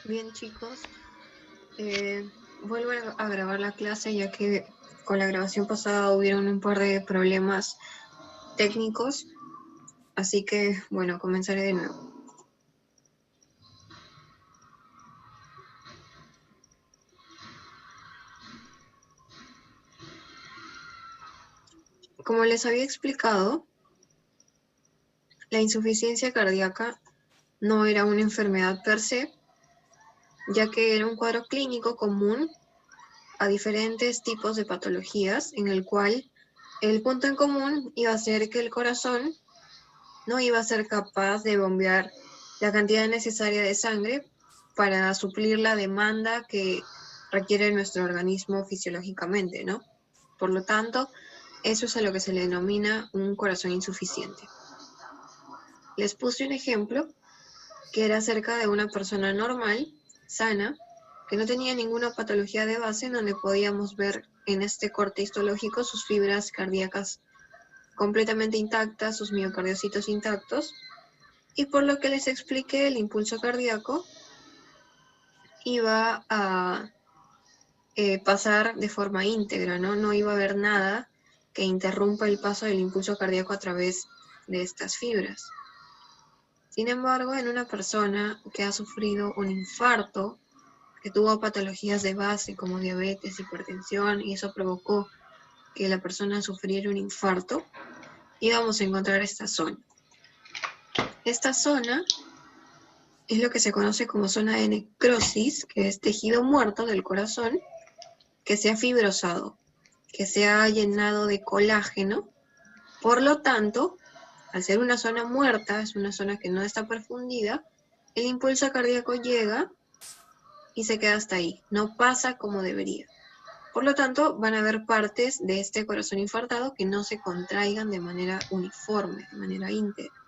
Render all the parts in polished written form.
Bien, chicos, vuelvo a grabar la clase ya que con la grabación pasada hubieron un par de problemas técnicos, así que bueno, comenzaré de nuevo. Como les había explicado, la insuficiencia cardíaca no era una enfermedad per se, ya que era un cuadro clínico común a diferentes tipos de patologías, en el cual el punto en común iba a ser que el corazón no iba a ser capaz de bombear la cantidad necesaria de sangre para suplir la demanda que requiere nuestro organismo fisiológicamente, ¿no? Por lo tanto, eso es a lo que se le denomina un corazón insuficiente. Les puse un ejemplo que era acerca de una persona normal, sana, que no tenía ninguna patología de base, en donde podíamos ver en este corte histológico sus fibras cardíacas completamente intactas, sus miocardiocitos intactos, y por lo que les expliqué, el impulso cardíaco iba a pasar de forma íntegra, ¿no? No iba a haber nada que interrumpa el paso del impulso cardíaco a través de estas fibras. Sin embargo, en una persona que ha sufrido un infarto, que tuvo patologías de base como diabetes, hipertensión, y eso provocó que la persona sufriera un infarto, íbamos a encontrar esta zona. Esta zona es lo que se conoce como zona de necrosis, que es tejido muerto del corazón, que se ha fibrosado, que se ha llenado de colágeno. Por lo tanto, al ser una zona muerta, es una zona que no está perfundida, el impulso cardíaco llega y se queda hasta ahí, no pasa como debería. Por lo tanto, van a haber partes de este corazón infartado que no se contraigan de manera uniforme, de manera íntegra.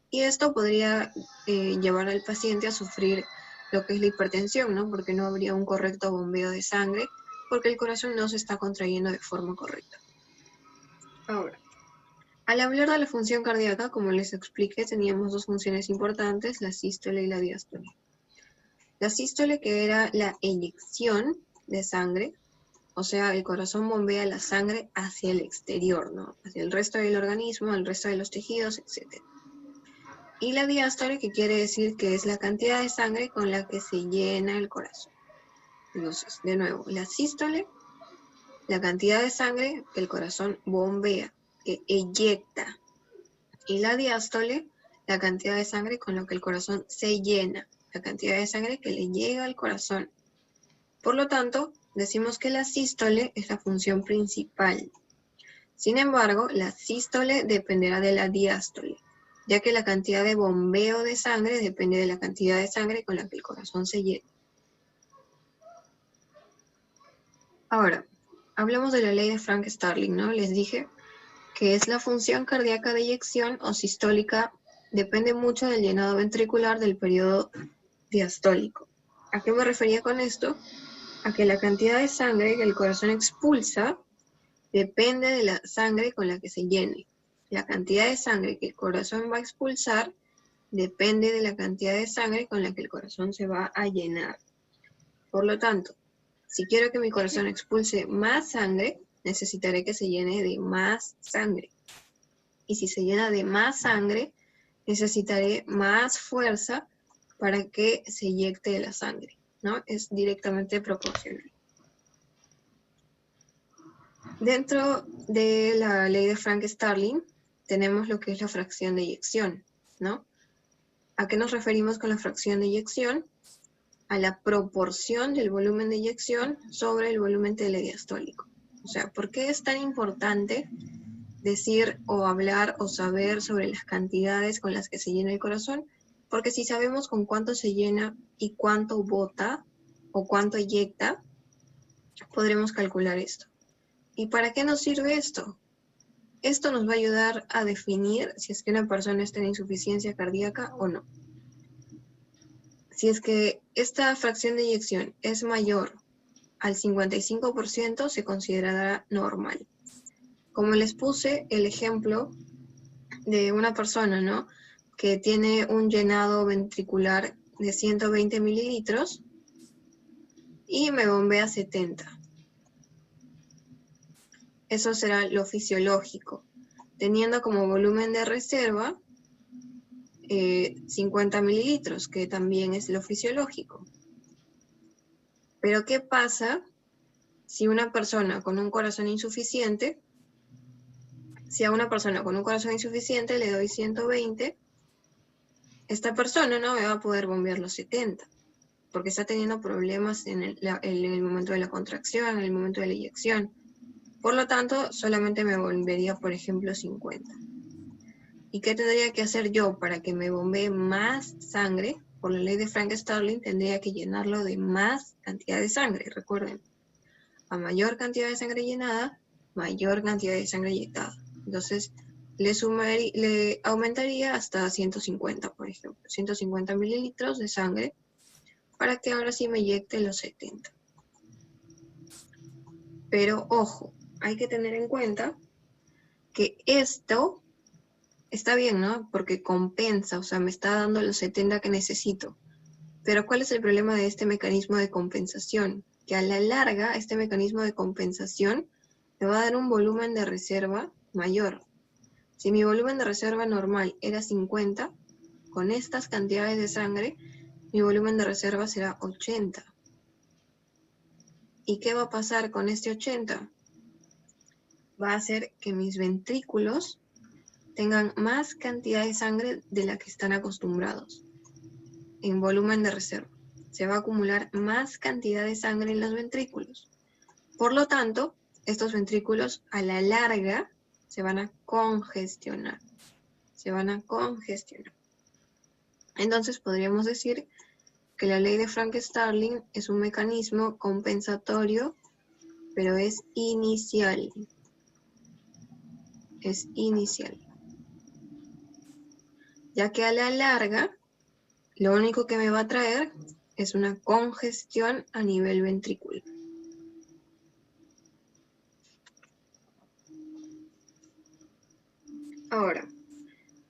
Y esto podría llevar al paciente a sufrir lo que es la hipertensión, ¿no? Porque no habría un correcto bombeo de sangre, porque el corazón no se está contrayendo de forma correcta. Ahora, al hablar de la función cardíaca, como les expliqué, teníamos dos funciones importantes, la sístole y la diástole. La sístole, que era la eyección de sangre, o sea, el corazón bombea la sangre hacia el exterior, ¿no? Hacia el resto del organismo, al resto de los tejidos, etc. Y la diástole, que quiere decir que es la cantidad de sangre con la que se llena el corazón. Entonces, de nuevo, la sístole, la cantidad de sangre que el corazón bombea, que eyecta. Y la diástole, la cantidad de sangre con la que el corazón se llena, la cantidad de sangre que le llega al corazón. Por lo tanto, decimos que la sístole es la función principal. Sin embargo, la sístole dependerá de la diástole, ya que la cantidad de bombeo de sangre depende de la cantidad de sangre con la que el corazón se llena. Ahora, hablamos de la ley de Frank-Starling, ¿no? Les dije que es la función cardíaca de eyección o sistólica, depende mucho del llenado ventricular del periodo diastólico. ¿A qué me refería con esto? A que la cantidad de sangre que el corazón expulsa depende de la sangre con la que se llene. La cantidad de sangre que el corazón va a expulsar depende de la cantidad de sangre con la que el corazón se va a llenar. Por lo tanto, si quiero que mi corazón expulse más sangre, necesitaré que se llene de más sangre. Y si se llena de más sangre, necesitaré más fuerza para que se eyecte la sangre, ¿no? Es directamente proporcional. Dentro de la ley de Frank-Starling tenemos lo que es la fracción de eyección, ¿no? ¿A qué nos referimos con la fracción de eyección? A la proporción del volumen de eyección sobre el volumen telediastólico. O sea, ¿por qué es tan importante decir o hablar o saber sobre las cantidades con las que se llena el corazón? Porque si sabemos con cuánto se llena y cuánto bota o cuánto eyecta, podremos calcular esto. ¿Y para qué nos sirve esto? Esto nos va a ayudar a definir si es que una persona está en insuficiencia cardíaca o no. Si es que esta fracción de eyección es mayor al 55%, se considerará normal. Como les puse el ejemplo de una persona, ¿no?, que tiene un llenado ventricular de 120 mililitros y me bombea 70. Eso será lo fisiológico, teniendo como volumen de reserva 50 mililitros, que también es lo fisiológico. Pero ¿qué pasa si una persona con un corazón insuficiente, si a una persona con un corazón insuficiente le doy 120, esta persona no me va a poder bombear los 70, porque está teniendo problemas en el momento de la contracción, en el momento de la eyección. Por lo tanto, solamente me bombearía, por ejemplo, 50. ¿Y qué tendría que hacer yo para que me bombee más sangre? Por la ley de Frank-Starling tendría que llenarlo de más cantidad de sangre. Recuerden, a mayor cantidad de sangre llenada, mayor cantidad de sangre inyectada. Entonces, le aumentaría hasta 150, por ejemplo. 150 mililitros de sangre para que ahora sí me inyecte los 70. Pero ojo, hay que tener en cuenta que esto está bien, ¿no? Porque compensa, o sea, me está dando los 70 que necesito. Pero ¿cuál es el problema de este mecanismo de compensación? Que a la larga, este mecanismo de compensación me va a dar un volumen de reserva mayor. Si mi volumen de reserva normal era 50, con estas cantidades de sangre, mi volumen de reserva será 80. ¿Y qué va a pasar con este 80? Va a hacer que mis ventrículos tengan más cantidad de sangre de la que están acostumbrados en volumen de reserva. Se va a acumular más cantidad de sangre en los ventrículos. Por lo tanto, estos ventrículos a la larga se van a congestionar. Entonces podríamos decir que la ley de Frank-Starling es un mecanismo compensatorio, pero es inicial. Es inicial. Ya que a la larga, lo único que me va a traer es una congestión a nivel ventricular. Ahora,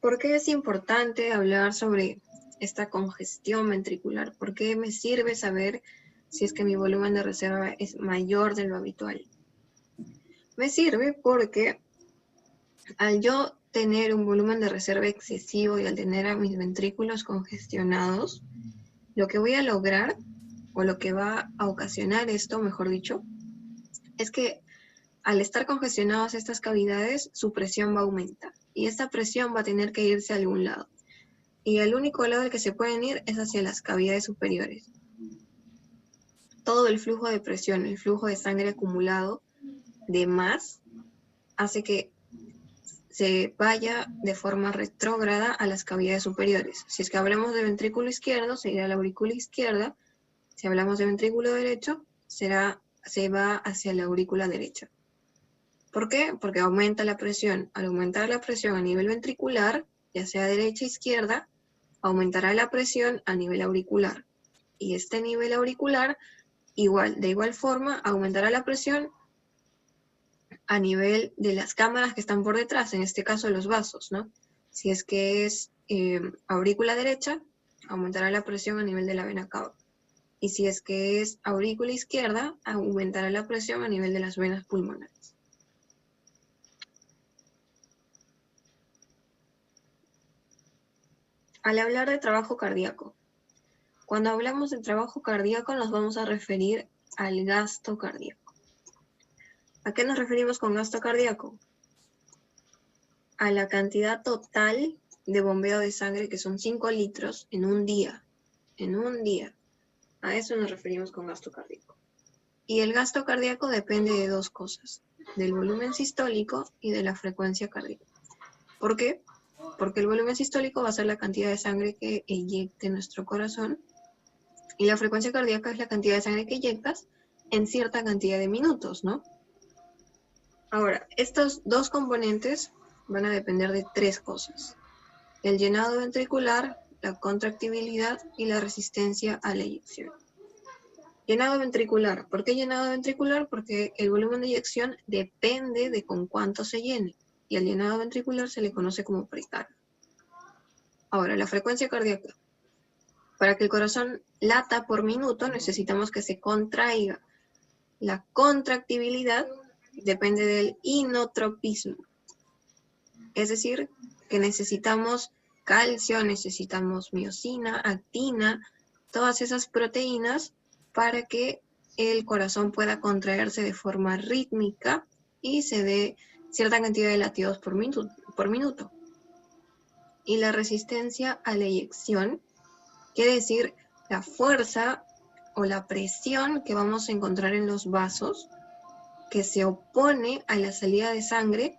¿por qué es importante hablar sobre esta congestión ventricular? ¿Por qué me sirve saber si es que mi volumen de reserva es mayor de lo habitual? Me sirve porque al yo tener un volumen de reserva excesivo y al tener a mis ventrículos congestionados, lo que voy a lograr, o lo que va a ocasionar esto, mejor dicho, es que al estar congestionadas estas cavidades, su presión va a aumentar. Y esta presión va a tener que irse a algún lado. Y el único lado al que se pueden ir es hacia las cavidades superiores. Todo el flujo de presión, el flujo de sangre acumulado de más, hace que se vaya de forma retrógrada a las cavidades superiores. Si es que hablamos de ventrículo izquierdo, se irá a la aurícula izquierda. Si hablamos de ventrículo derecho, se va hacia la aurícula derecha. ¿Por qué? Porque aumenta la presión. Al aumentar la presión a nivel ventricular, ya sea derecha o izquierda, aumentará la presión a nivel auricular. Y este nivel auricular, de igual forma, aumentará la presión a nivel de las cámaras que están por detrás, en este caso los vasos, ¿no? Si es que es aurícula derecha, aumentará la presión a nivel de la vena cava. Y si es que es aurícula izquierda, aumentará la presión a nivel de las venas pulmonares. Al hablar de trabajo cardíaco, cuando hablamos de trabajo cardíaco nos vamos a referir al gasto cardíaco. ¿A qué nos referimos con gasto cardíaco? A la cantidad total de bombeo de sangre, que son 5 litros en un día. En un día. A eso nos referimos con gasto cardíaco. Y el gasto cardíaco depende de dos cosas, del volumen sistólico y de la frecuencia cardíaca. ¿Por qué? Porque el volumen sistólico va a ser la cantidad de sangre que eyecte nuestro corazón y la frecuencia cardíaca es la cantidad de sangre que eyectas en cierta cantidad de minutos, ¿no? Ahora, estos dos componentes van a depender de tres cosas: el llenado ventricular, la contractibilidad y la resistencia a la eyección. Llenado ventricular. ¿Por qué llenado ventricular? Porque el volumen de eyección depende de con cuánto se llene, y al llenado ventricular se le conoce como precarga. Ahora, la frecuencia cardíaca. Para que el corazón lata por minuto necesitamos que se contraiga. La contractibilidad depende del inotropismo. Es decir, que necesitamos calcio, necesitamos miosina, actina, todas esas proteínas para que el corazón pueda contraerse de forma rítmica y se dé cierta cantidad de latidos por minuto. Y la resistencia a la eyección quiere decir la fuerza o la presión que vamos a encontrar en los vasos que se opone a la salida de sangre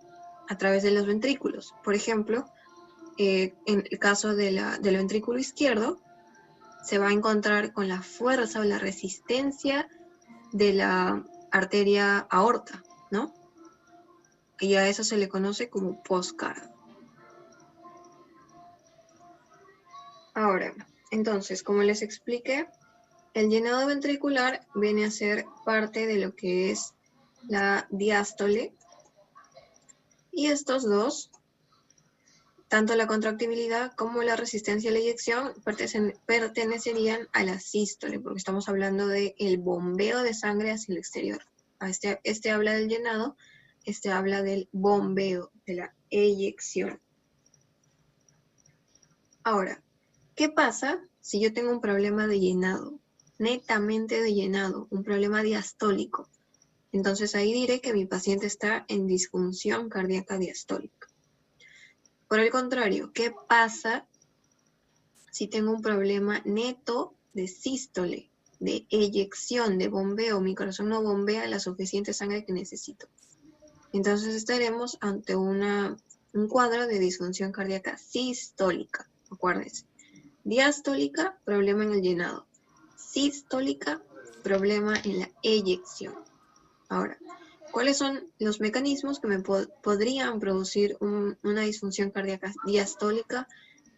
a través de los ventrículos. Por ejemplo, en el caso del ventrículo izquierdo, se va a encontrar con la fuerza o la resistencia de la arteria aorta, ¿no? Y a eso se le conoce como postcardio. Ahora, entonces, como les expliqué, el llenado ventricular viene a ser parte de lo que es la diástole, y estos dos, tanto la contractibilidad como la resistencia a la eyección, pertenecerían a la sístole, porque estamos hablando del bombeo de sangre hacia el exterior. Este habla del llenado, este habla del bombeo, de la eyección. Ahora, ¿qué pasa si yo tengo un problema de llenado? Netamente de llenado, un problema diastólico. Entonces ahí diré que mi paciente está en disfunción cardíaca diastólica. Por el contrario, ¿qué pasa si tengo un problema neto de sístole, de eyección, de bombeo? Mi corazón no bombea la suficiente sangre que necesito. Entonces estaremos ante un cuadro de disfunción cardíaca sistólica. Acuérdense. Diastólica, problema en el llenado. Sistólica, problema en la eyección. Ahora, ¿cuáles son los mecanismos que me podrían producir una disfunción cardíaca diastólica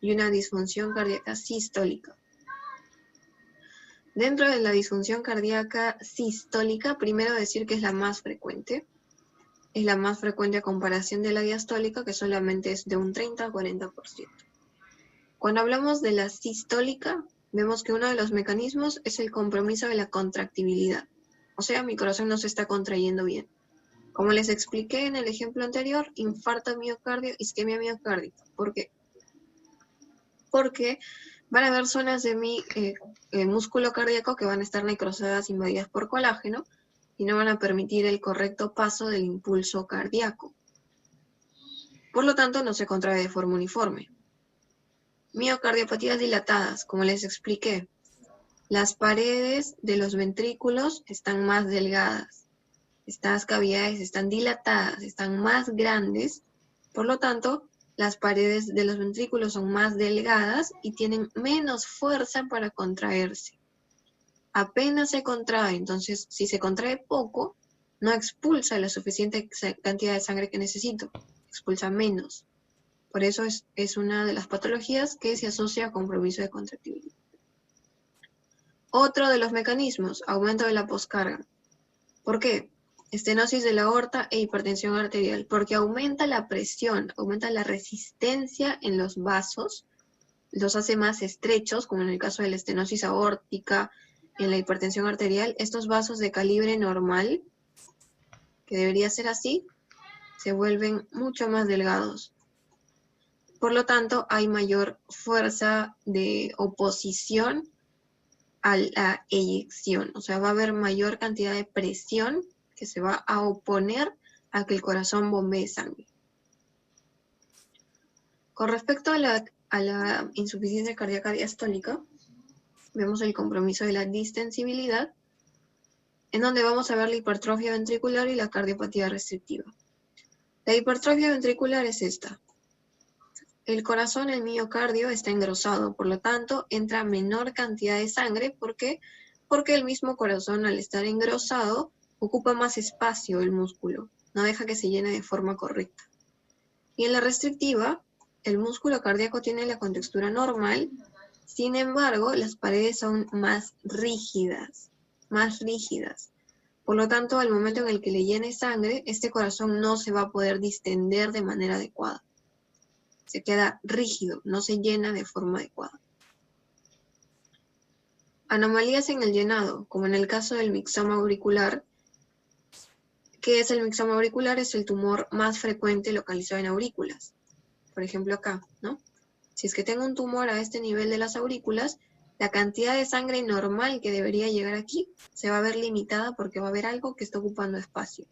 y una disfunción cardíaca sistólica? Dentro de la disfunción cardíaca sistólica, primero decir que es la más frecuente. Es la más frecuente a comparación de la diastólica, que solamente es de un 30 a 40%. Cuando hablamos de la sistólica, vemos que uno de los mecanismos es el compromiso de la contractibilidad. O sea, mi corazón no se está contrayendo bien. Como les expliqué en el ejemplo anterior, infarto miocardio, isquemia miocárdica. ¿Por qué? Porque van a haber zonas de mi músculo cardíaco que van a estar necrosadas, invadidas por colágeno, y no van a permitir el correcto paso del impulso cardíaco. Por lo tanto, no se contrae de forma uniforme. Miocardiopatías dilatadas, como les expliqué. Las paredes de los ventrículos están más delgadas. Estas cavidades están dilatadas, están más grandes. Por lo tanto, las paredes de los ventrículos son más delgadas y tienen menos fuerza para contraerse. Apenas se contrae, entonces si se contrae poco, no expulsa la suficiente cantidad de sangre que necesito, expulsa menos. Por eso es una de las patologías que se asocia a compromiso de contractibilidad. Otro de los mecanismos, aumento de la poscarga. ¿Por qué? Estenosis de la aorta e hipertensión arterial, porque aumenta la presión, aumenta la resistencia en los vasos, los hace más estrechos, como en el caso de la estenosis aórtica, en la hipertensión arterial. Estos vasos de calibre normal, que debería ser así, se vuelven mucho más delgados. Por lo tanto, hay mayor fuerza de oposición a la eyección, o sea, va a haber mayor cantidad de presión que se va a oponer a que el corazón bombee sangre. Con respecto a la insuficiencia cardíaca diastólica, vemos el compromiso de la distensibilidad, en donde vamos a ver la hipertrofia ventricular y la cardiopatía restrictiva. La hipertrofia ventricular es esta. El corazón, el miocardio, está engrosado, por lo tanto, entra menor cantidad de sangre. ¿Por qué? Porque el mismo corazón, al estar engrosado, ocupa más espacio el músculo, no deja que se llene de forma correcta. Y en la restrictiva, el músculo cardíaco tiene la contextura normal, sin embargo, las paredes son más rígidas. Por lo tanto, al momento en el que le llene sangre, este corazón no se va a poder distender de manera adecuada. Se queda rígido, no se llena de forma adecuada. Anomalías en el llenado, como en el caso del mixoma auricular. ¿Qué es el mixoma auricular? Es el tumor más frecuente localizado en aurículas. Por ejemplo acá, ¿no? Si es que tengo un tumor a este nivel de las aurículas, la cantidad de sangre normal que debería llegar aquí se va a ver limitada porque va a haber algo que está ocupando espacio.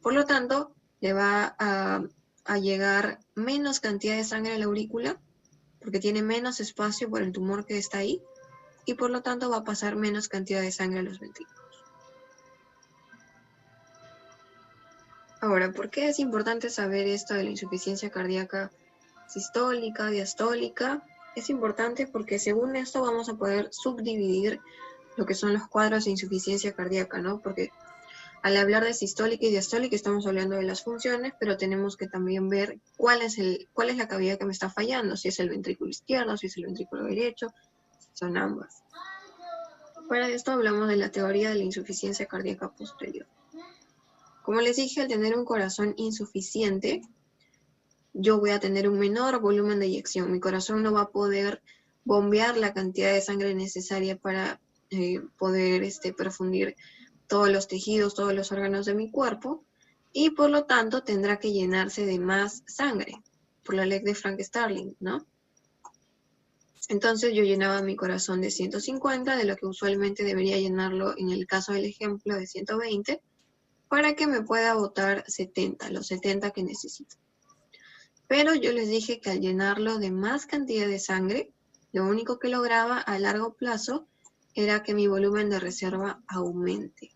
Por lo tanto, le va a llegar menos cantidad de sangre a la aurícula porque tiene menos espacio por el tumor que está ahí y por lo tanto va a pasar menos cantidad de sangre a los ventrículos. Ahora, ¿por qué es importante saber esto de la insuficiencia cardíaca sistólica, diastólica? Es importante porque según esto vamos a poder subdividir lo que son los cuadros de insuficiencia cardíaca, ¿no? Porque al hablar de sistólica y diastólica estamos hablando de las funciones, pero tenemos que también ver cuál es la cavidad que me está fallando, si es el ventrículo izquierdo, si es el ventrículo derecho, si son ambas. Para esto hablamos de la teoría de la insuficiencia cardíaca posterior. Como les dije, al tener un corazón insuficiente, yo voy a tener un menor volumen de eyección. Mi corazón no va a poder bombear la cantidad de sangre necesaria para poder perfundir todos los tejidos, todos los órganos de mi cuerpo, y por lo tanto tendrá que llenarse de más sangre, por la ley de Frank-Starling, ¿no? Entonces yo llenaba mi corazón de 150, de lo que usualmente debería llenarlo en el caso del ejemplo de 120, para que me pueda botar 70, los 70 que necesito. Pero yo les dije que al llenarlo de más cantidad de sangre, lo único que lograba a largo plazo era que mi volumen de reserva aumente.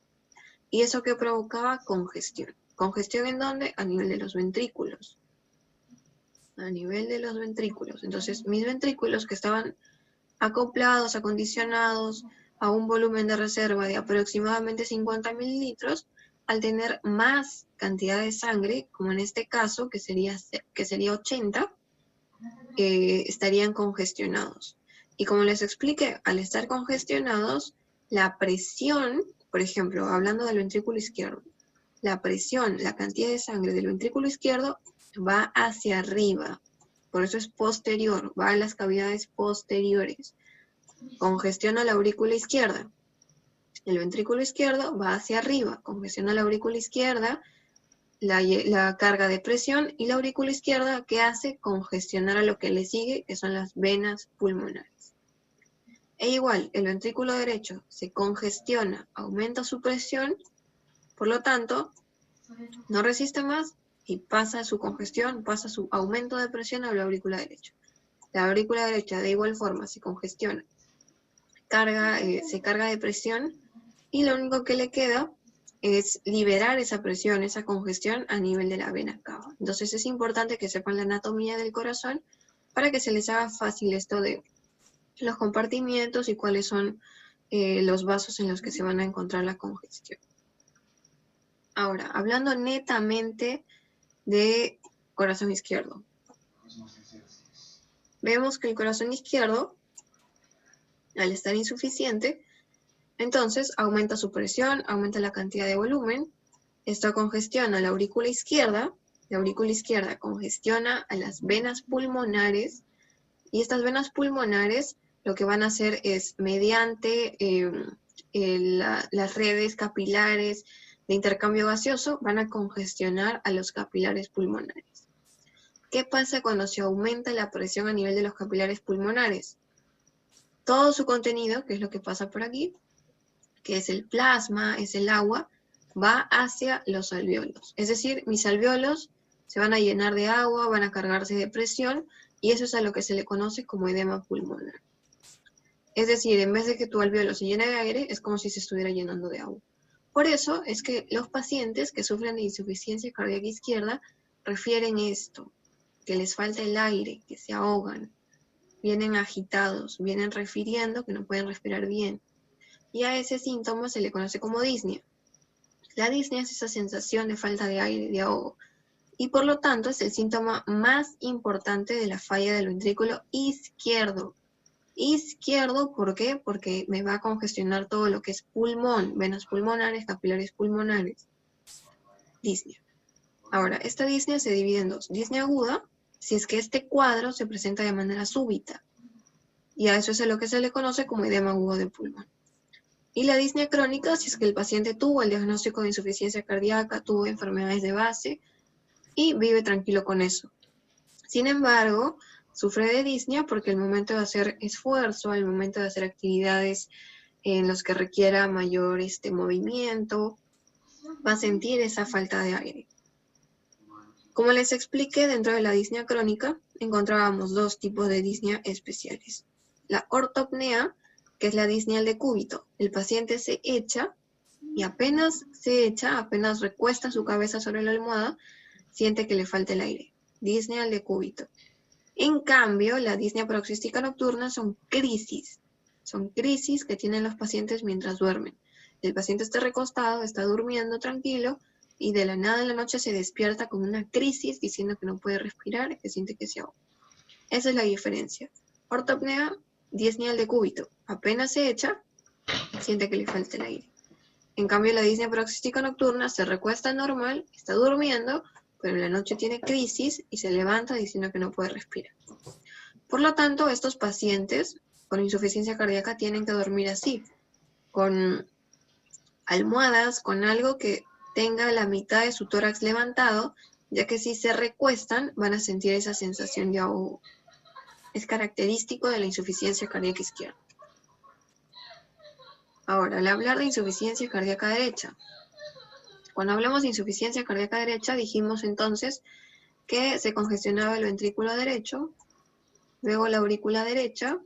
¿Y eso qué provocaba? Congestión. ¿Congestión en dónde? A nivel de los ventrículos. A nivel de los ventrículos. Entonces, mis ventrículos que estaban acoplados, acondicionados a un volumen de reserva de aproximadamente 50 mililitros, al tener más cantidad de sangre, como en este caso, que sería 80, estarían congestionados. Y como les expliqué, al estar congestionados, la presión, por ejemplo, hablando del ventrículo izquierdo, la presión, la cantidad de sangre del ventrículo izquierdo va hacia arriba. Por eso es posterior, va a las cavidades posteriores. Congestiona la aurícula izquierda. El ventrículo izquierdo va hacia arriba, congestiona la aurícula izquierda, la carga de presión, y la aurícula izquierda, ¿qué hace? Congestionar a lo que le sigue, que son las venas pulmonares. E igual, el ventrículo derecho se congestiona, aumenta su presión, por lo tanto, no resiste más y pasa su congestión, pasa su aumento de presión a la aurícula derecha. La aurícula derecha de igual forma se congestiona, se carga de presión, y lo único que le queda es liberar esa presión, esa congestión a nivel de la vena cava. Entonces es importante que sepan la anatomía del corazón para que se les haga fácil esto de los compartimientos y cuáles son los vasos en los que se van a encontrar la congestión. Ahora, hablando netamente de corazón izquierdo. Vemos que el corazón izquierdo, al estar insuficiente, entonces aumenta su presión, aumenta la cantidad de volumen, esto congestiona la aurícula izquierda congestiona a las venas pulmonares, y estas venas pulmonares lo que van a hacer es, mediante las redes capilares de intercambio gaseoso, van a congestionar a los capilares pulmonares. ¿Qué pasa cuando se aumenta la presión a nivel de los capilares pulmonares? Todo su contenido, que es lo que pasa por aquí, que es el plasma, es el agua, va hacia los alvéolos. Es decir, mis alvéolos se van a llenar de agua, van a cargarse de presión, y eso es a lo que se le conoce como edema pulmonar. Es decir, en vez de que tu alvéolo se llene de aire, es como si se estuviera llenando de agua. Por eso es que los pacientes que sufren de insuficiencia cardíaca izquierda refieren esto, que les falta el aire, que se ahogan, vienen agitados, vienen refiriendo que no pueden respirar bien. Y a ese síntoma se le conoce como disnea. La disnea es esa sensación de falta de aire, de ahogo, y por lo tanto es el síntoma más importante de la falla del ventrículo izquierdo. Izquierdo, ¿por qué? Porque me va a congestionar todo lo que es pulmón, venas pulmonares, capilares pulmonares. Disnea. Ahora, esta disnea se divide en dos. Disnea aguda, si es que este cuadro se presenta de manera súbita, y a eso es a lo que se le conoce como edema agudo de pulmón. Y la disnea crónica, si es que el paciente tuvo el diagnóstico de insuficiencia cardíaca, tuvo enfermedades de base y vive tranquilo con eso. Sin embargo, sufre de disnea porque al momento de hacer esfuerzo, al momento de hacer actividades en los que requiera mayor movimiento, va a sentir esa falta de aire. Como les expliqué, dentro de la disnea crónica encontrábamos dos tipos de disnea especiales. La ortopnea, que es la disnea al decúbito. El paciente se echa y apenas se echa, apenas recuesta su cabeza sobre la almohada, siente que le falta el aire. Disnea al decúbito. En cambio, la disnea paroxística nocturna son crisis. Son crisis que tienen los pacientes mientras duermen. El paciente está recostado, está durmiendo tranquilo, y de la nada en la noche se despierta con una crisis diciendo que no puede respirar, que siente que se ahoga. Esa es la diferencia. Ortopnea, disnea al decúbito. Apenas se echa, siente que le falta el aire. En cambio, la disnea paroxística nocturna se recuesta normal, está durmiendo, pero en la noche tiene crisis y se levanta diciendo que no puede respirar. Por lo tanto, estos pacientes con insuficiencia cardíaca tienen que dormir así, con almohadas, con algo que tenga la mitad de su tórax levantado, ya que si se recuestan van a sentir esa sensación de ahogo. Es característico de la insuficiencia cardíaca izquierda. Ahora, al hablar de insuficiencia cardíaca derecha, cuando hablamos de insuficiencia cardíaca derecha, dijimos entonces que se congestionaba el ventrículo derecho, luego la aurícula derecha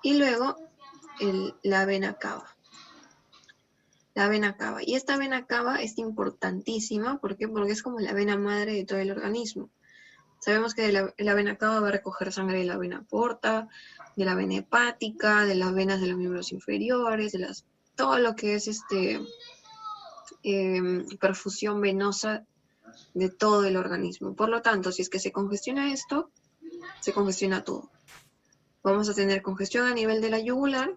y luego la vena cava. La vena cava. Y esta vena cava es importantísima. ¿Por qué? Porque es como la vena madre de todo el organismo. Sabemos que la vena cava va a recoger sangre de la vena porta, de la vena hepática, de las venas de los miembros inferiores, todo lo que es perfusión venosa de todo el organismo. Por lo tanto, si es que se congestiona esto, se congestiona todo. Vamos a tener congestión a nivel de la yugular,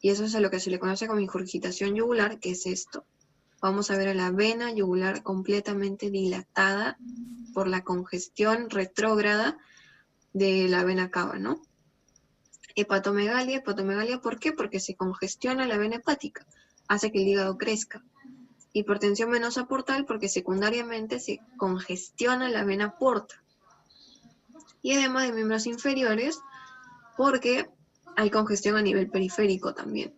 y eso es a lo que se le conoce como ingurgitación yugular, que es esto. Vamos a ver a la vena yugular completamente dilatada por la congestión retrógrada de la vena cava, ¿no? Hepatomegalia, ¿por qué? Porque se congestiona la vena hepática, hace que el hígado crezca. Hipertensión venosa portal, porque secundariamente se congestiona la vena porta. Y edema de miembros inferiores, porque hay congestión a nivel periférico también.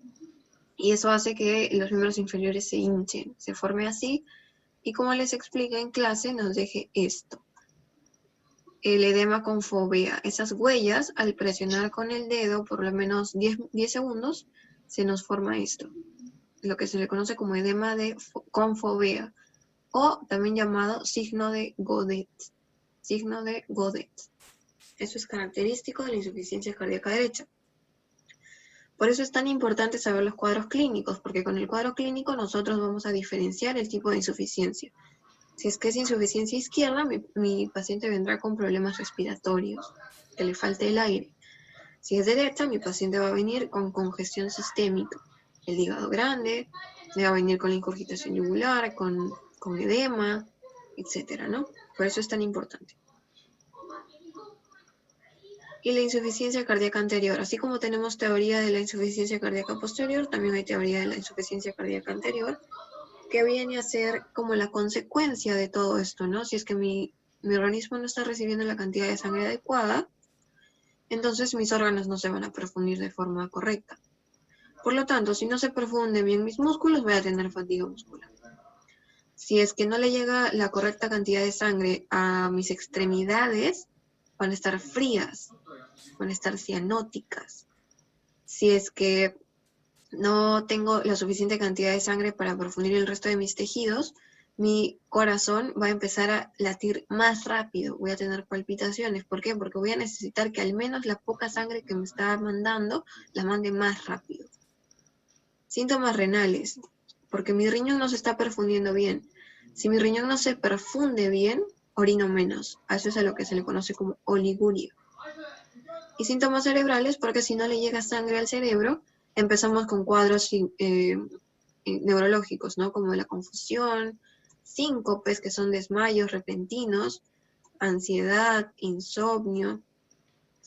Y eso hace que los miembros inferiores se hinchen, se forme así, y como les expliqué en clase, nos deje esto. El edema con fovea. Esas huellas, al presionar con el dedo por lo menos 10 segundos, se nos forma esto. Lo que se le conoce como edema con fovea, o también llamado signo de Godet. Signo de Godet. Eso es característico de la insuficiencia cardíaca derecha. Por eso es tan importante saber los cuadros clínicos, porque con el cuadro clínico nosotros vamos a diferenciar el tipo de insuficiencia. Si es que es insuficiencia izquierda, mi paciente vendrá con problemas respiratorios, que le falte el aire. Si es derecha, mi paciente va a venir con congestión sistémica, el hígado grande, le va a venir con la ingurgitación yugular, con edema, etcétera, ¿no? Por eso es tan importante. Y la insuficiencia cardíaca anterior. Así como tenemos teoría de la insuficiencia cardíaca posterior, también hay teoría de la insuficiencia cardíaca anterior, que viene a ser como la consecuencia de todo esto, ¿no? Si es que mi organismo no está recibiendo la cantidad de sangre adecuada, entonces mis órganos no se van a perfundir de forma correcta. Por lo tanto, si no se perfunden bien mis músculos, voy a tener fatiga muscular. Si es que no le llega la correcta cantidad de sangre a mis extremidades, van a estar frías, van a estar cianóticas. Si es que no tengo la suficiente cantidad de sangre para perfundir el resto de mis tejidos, mi corazón va a empezar a latir más rápido, voy a tener palpitaciones. ¿Por qué? Porque voy a necesitar que al menos la poca sangre que me está mandando, la mande más rápido. Síntomas renales, porque mi riñón no se está perfundiendo bien. Si mi riñón no se perfunde bien, orino menos. A eso es a lo que se le conoce como oliguria. Y síntomas cerebrales, porque si no le llega sangre al cerebro, empezamos con cuadros neurológicos, ¿no? Como la confusión, síncopes, que son desmayos repentinos, ansiedad, insomnio,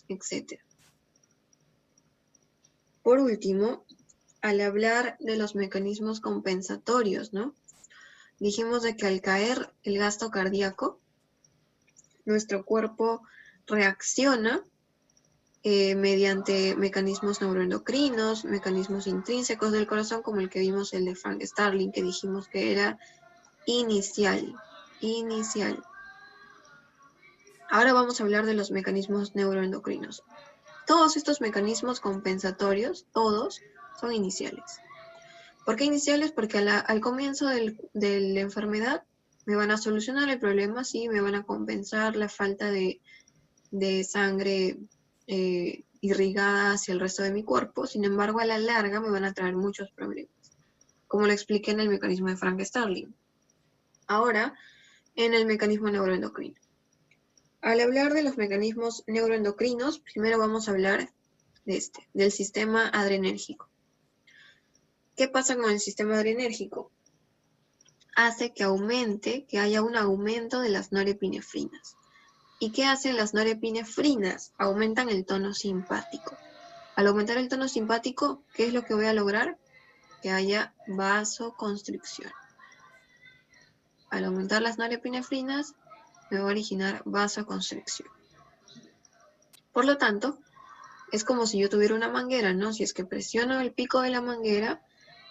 etc. Por último, al hablar de los mecanismos compensatorios, ¿no? Dijimos de que al caer el gasto cardíaco, nuestro cuerpo reacciona mediante mecanismos neuroendocrinos, mecanismos intrínsecos del corazón, como el que vimos, el de Frank Starling, que dijimos que era inicial. Ahora vamos a hablar de los mecanismos neuroendocrinos. Todos estos mecanismos compensatorios, todos, son iniciales. ¿Por qué iniciales? Porque al comienzo de la enfermedad me van a solucionar el problema, sí, me van a compensar la falta de sangre irrigada hacia el resto de mi cuerpo. Sin embargo, a la larga me van a traer muchos problemas, como lo expliqué en el mecanismo de Frank Starling. Ahora, en el mecanismo neuroendocrino. Al hablar de los mecanismos neuroendocrinos, primero vamos a hablar del sistema adrenérgico. ¿Qué pasa con el sistema adrenérgico? Hace que haya un aumento de las norepinefrinas. ¿Y qué hacen las norepinefrinas? Aumentan el tono simpático. Al aumentar el tono simpático, ¿qué es lo que voy a lograr? Que haya vasoconstricción. Al aumentar las norepinefrinas, me va a originar vasoconstricción. Por lo tanto, es como si yo tuviera una manguera, ¿no? Si es que presiono el pico de la manguera,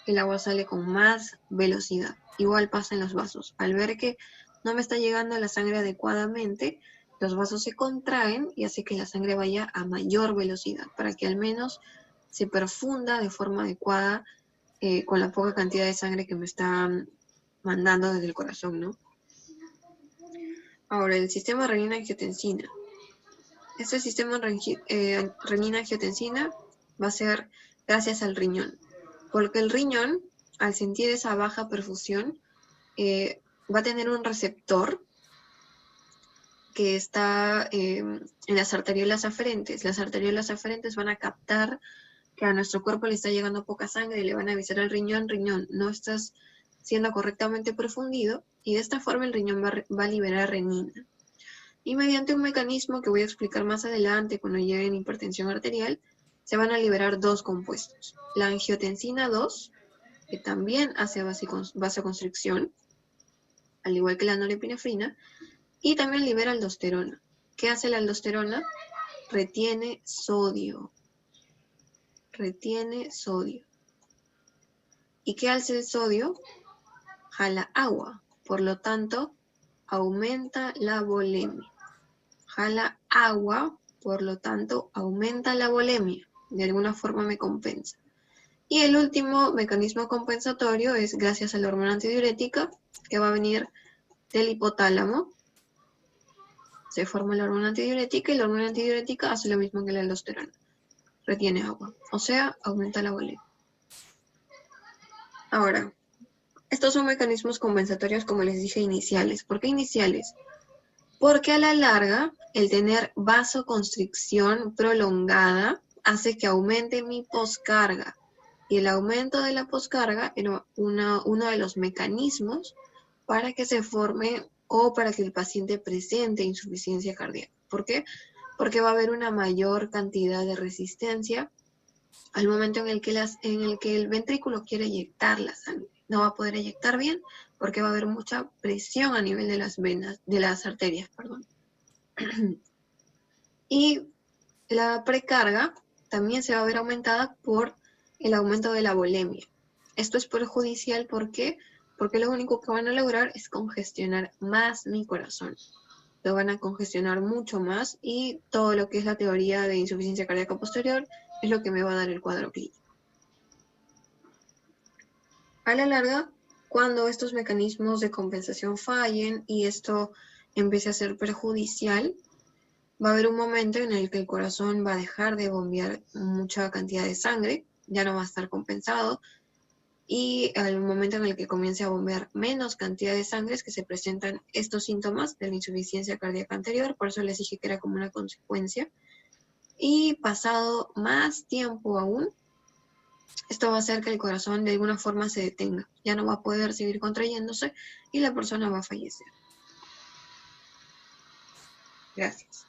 el agua sale con más velocidad. Igual pasa en los vasos. Al ver que no me está llegando la sangre adecuadamente, los vasos se contraen y hace que la sangre vaya a mayor velocidad, para que al menos se perfunda de forma adecuada con la poca cantidad de sangre que me está mandando desde el corazón, ¿no? Ahora, el sistema renina-angiotensina. Este sistema renina-angiotensina va a ser gracias al riñón, porque el riñón, al sentir esa baja perfusión, va a tener un receptor que está en las arteriolas aferentes. Las arteriolas aferentes van a captar que a nuestro cuerpo le está llegando poca sangre y le van a avisar al riñón, no estás siendo correctamente perfundido, y de esta forma el riñón va a liberar renina. Y mediante un mecanismo que voy a explicar más adelante cuando llegue en hipertensión arterial, se van a liberar dos compuestos. La angiotensina 2, que también hace vasoconstricción, al igual que la norepinefrina, y también libera aldosterona. ¿Qué hace la aldosterona? Retiene sodio. ¿Y qué hace el sodio? Jala agua. Por lo tanto, aumenta la volemia. Jala agua, por lo tanto, aumenta la volemia. De alguna forma me compensa. Y el último mecanismo compensatorio es gracias a la hormona antidiurética, que va a venir del hipotálamo. Se forma la hormona antidiurética y la hormona antidiurética hace lo mismo que la aldosterona. Retiene agua, o sea, aumenta la volemia. Ahora, estos son mecanismos compensatorios, como les dije, iniciales. ¿Por qué iniciales? Porque a la larga, el tener vasoconstricción prolongada hace que aumente mi poscarga. Y el aumento de la poscarga era uno de los mecanismos para que se forme o para que el paciente presente insuficiencia cardíaca. ¿Por qué? Porque va a haber una mayor cantidad de resistencia al momento en el que el ventrículo quiere eyectar la sangre. No va a poder eyectar bien porque va a haber mucha presión a nivel de las venas, de las arterias, perdón. Y la precarga también se va a ver aumentada por el aumento de la volemia. Esto es perjudicial, ¿por qué? Porque lo único que van a lograr es congestionar más mi corazón. Lo van a congestionar mucho más y todo lo que es la teoría de insuficiencia cardíaca posterior es lo que me va a dar el cuadro clínico. A la larga, cuando estos mecanismos de compensación fallen y esto empiece a ser perjudicial, va a haber un momento en el que el corazón va a dejar de bombear mucha cantidad de sangre, ya no va a estar compensado, y al momento en el que comience a bombear menos cantidad de sangre es que se presentan estos síntomas de la insuficiencia cardíaca anterior, por eso les dije que era como una consecuencia. Y pasado más tiempo aún, esto va a hacer que el corazón de alguna forma se detenga, ya no va a poder seguir contrayéndose y la persona va a fallecer. Gracias.